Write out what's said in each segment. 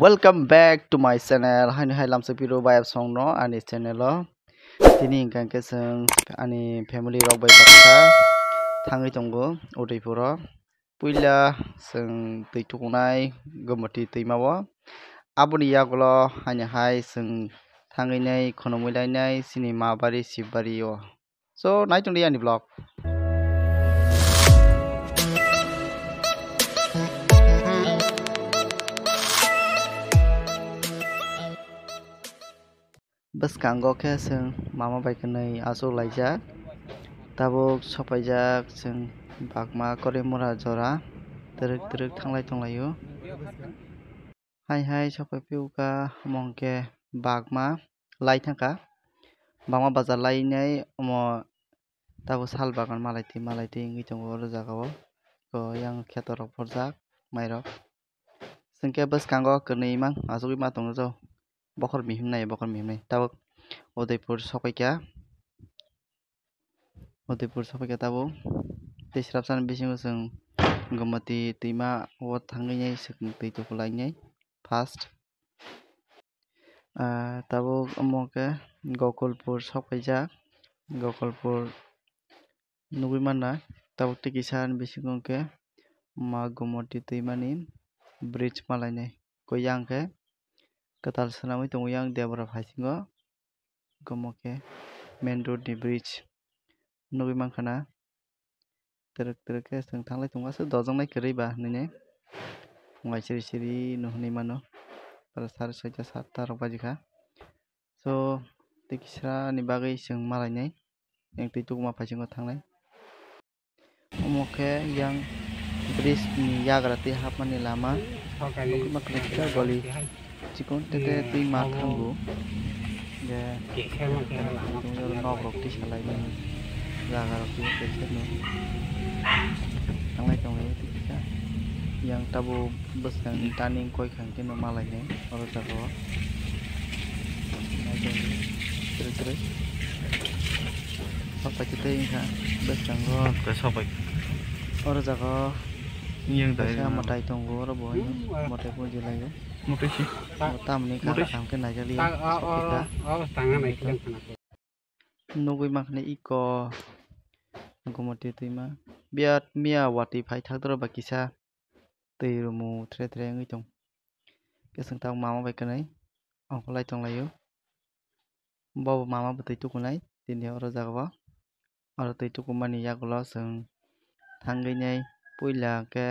Welcome back to my channel. Hai lamsa piro bayap song no ani channel o. Tini ingkang ke seng ani family rok bai baksa thangai tongo Udaipur o. Puila seng tui tukunai gomoti tuimao. Aboni yagulo hani hai seng thangai nai khonomui nai sini mabari sibari o. So nai tong ani vlog. Bas kanggo ke seng mama bai kenai aso laijak tabuk sopaijak seng bakma kore mura jora terek thanglai tonglayo hai sopai piuka mongke bakma lai thangka bakma bazar lai nai omo tabu sal bagan malai ti ngi tongo ro jagao ko yang khetorok porjak mairok sengke bas kanggo kenai mang asugui ma tongo jo bokor mihimnai tabuk Udaipur sopaika tabuk tei srapsan bisingo seng gomoti tuima o thangai nai seng tui tukulai nai first tabuk omo ke Gokulpur sopaijak Gokulpur nugui manna tabuk tei kisa bisingo ke ma gomoti tuimani bridge malai nai ko yang ke katal swnamui tongo yang debra phasingo gomo ke main road ni bridge nugui mankha terek ke seng thanglai tongo asuk dojaknai kwrui ba hinui wangai siri nuhunui mano aro sare soita satta rok bajikha so tei kisa ni bagui seng malai nai yang tui tukuma phasingo thangnai omo ke yang bridge ni yagra tei hapmani lama nugui mankha kisa goli chikon tete tui ma thango je nog rok tisalai mani jaga rok tisaino thanglai tonglai kisa yang tabu bwsang turning koi khangke no malai nai oro jagao terek sopai tei ingkha bwsango sopai oro jagao kaisa matai tongo oro bo matai po jelaio tamni kala kamke naijali nugui mankha iko gomoti tuima biat mia wati phai thakdoro ba kisa tui rumu thre wngui tong keseng tak mama bai kanai ongkolai tonglaio bobo mama bo tui tukunai tini oro jagao oro tui tukumani yagulo seng thangai nai puila ke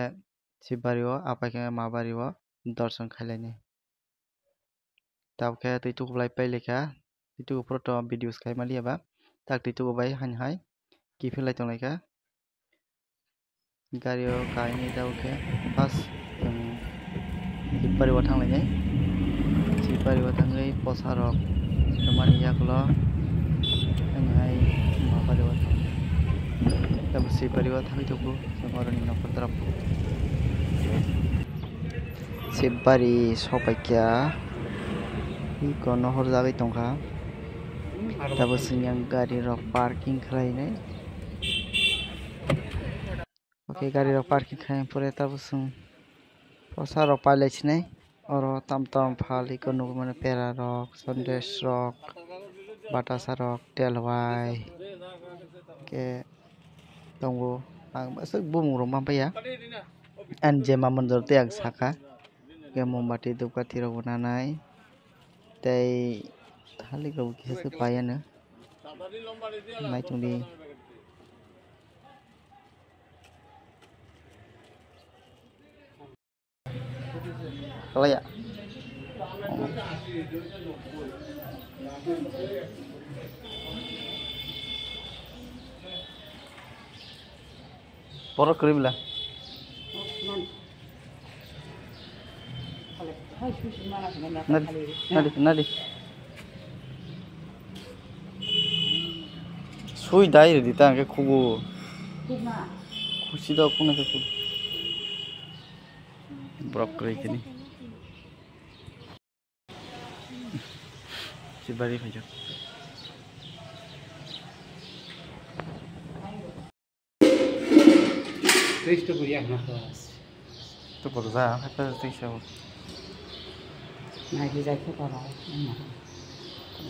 shibari o apaikha mabari o dorson khailai tabukhe tui tukublai pailika tui tukupro to videos khai maliya ba tak tui tukubai hani hai kifilai tonglaika gari o kainai tabukhe first shibari o thanglai shibari o thangai posa rok romani yagulo hani hai mabari o tabu shibari o thangui tuku song oroni nokor torok shibari sopaikya iko nohor jagui tongkha tabu seng yang gari rok parking khlainai gari rok parking khaina pore tabu seng posa rok pailai sinai oro tamtam phal iko nugui mano pera rok sandesh rok batasa rok telwai ke tongo ang asuk bumung rok mampaiya ani je mamanjor tei ang saka ke mombati dhupkathi rok bo nanai tei thalik rok bo kisa paiano naitongdi kalaya borok kwrui bila nadi sui dai re dita ke khubu khusi do kuna ke khubu borok kwrui kini sibari phajak to porza hapa tisha Lagi jago kalau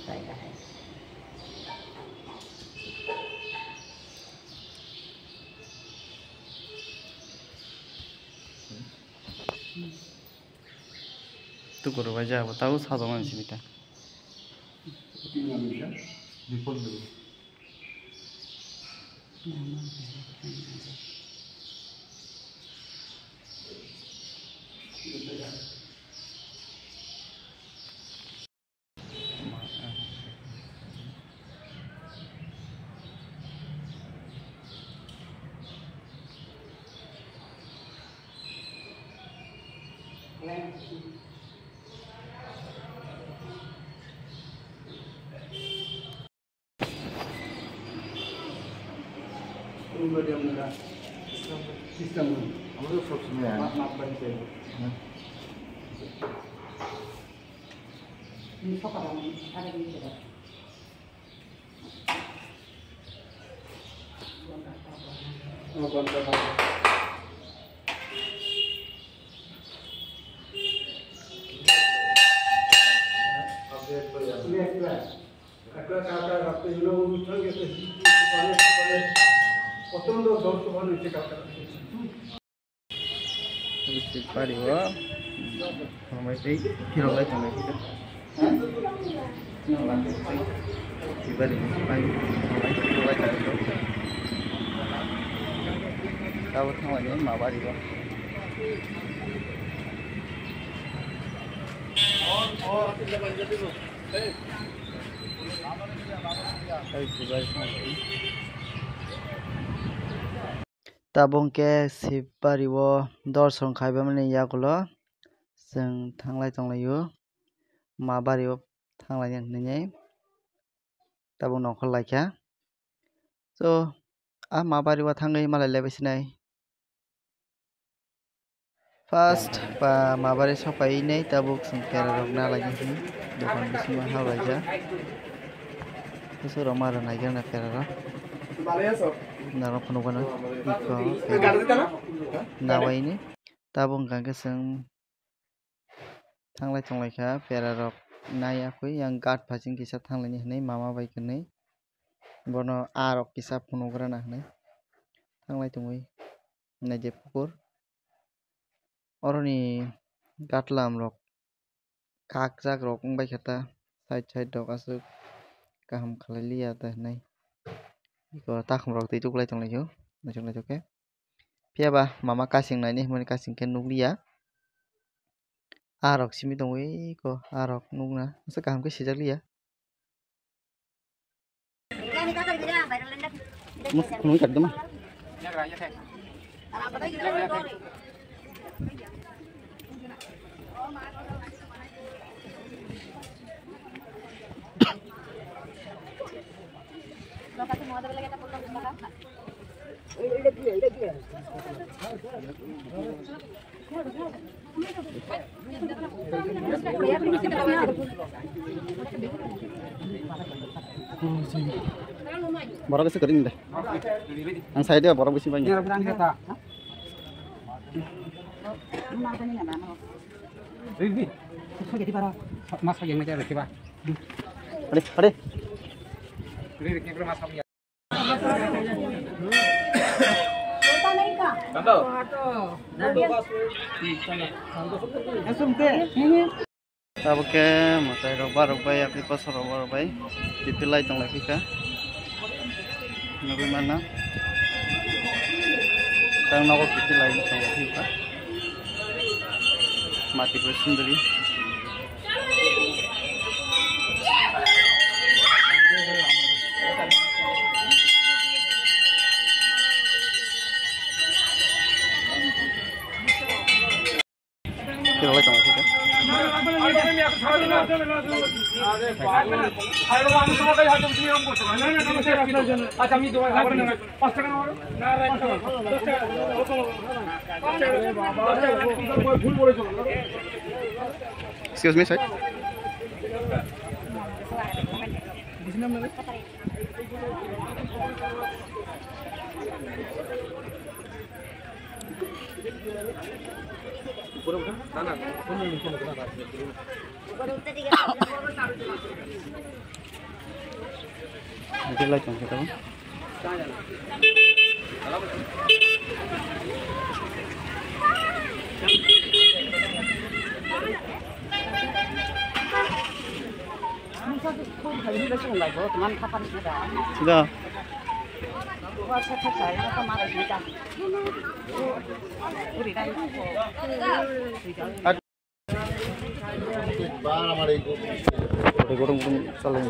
kayak tu guru baca apa tahu satu orang sih kita. Pariwo, sama itu kilo lagi sama itu. Dibalik pagi, kilo lagi itu. Tahu sama ini mau pariwo. Tabung ke sipariwo dorson khaiba mani yakulo जों थांलाय तंलायो माबारियाव थांलाय होननानै tabung नखर लायखा so माबारियाव थाङै मालाय लायबायसिनाय first pa mabari sopai nei tabuk जों पेरा रक ना लायनि दखान बिसिमा हावलायजा so मारा नायगोन ना पेरा रक नारा फनोगोन इको नावायनि tabung गांके जों थांलाय तंलायखा पेरा रक नायाखै आं गाट फासिं किसा थांलायनि हनै मामा बायखनै बनो आरक किसा फनोग्रा ना हनै थांलाय तंगै नायजे पुकुर अरनि गाटलाम रक काक जाक रक बायखता साइड साइड रक आसु गाहाम खालायलिया दा हनै इको ताखम रक दै तुगलाय तंलायखौ नजोंलाय तके पियाबा मामा कासिं नायनि हनै कासिं के नुगलिया Arok simi dong ko arok nungna asa kaham ke sejak liya nung kat dama Borok itu kering deh. Yang saya dia borok besi banyak. Ade. Tahu ke, masai roba ya kita roba dipilai tong lagi ke, nabi mana, tang nawa dipilai tong lagi ke, mati bersendiri. Kita lagi tong lagi ke. Excuse me, sir. Itu lah contoh kamu. Sudah. Goreng-goreng saling.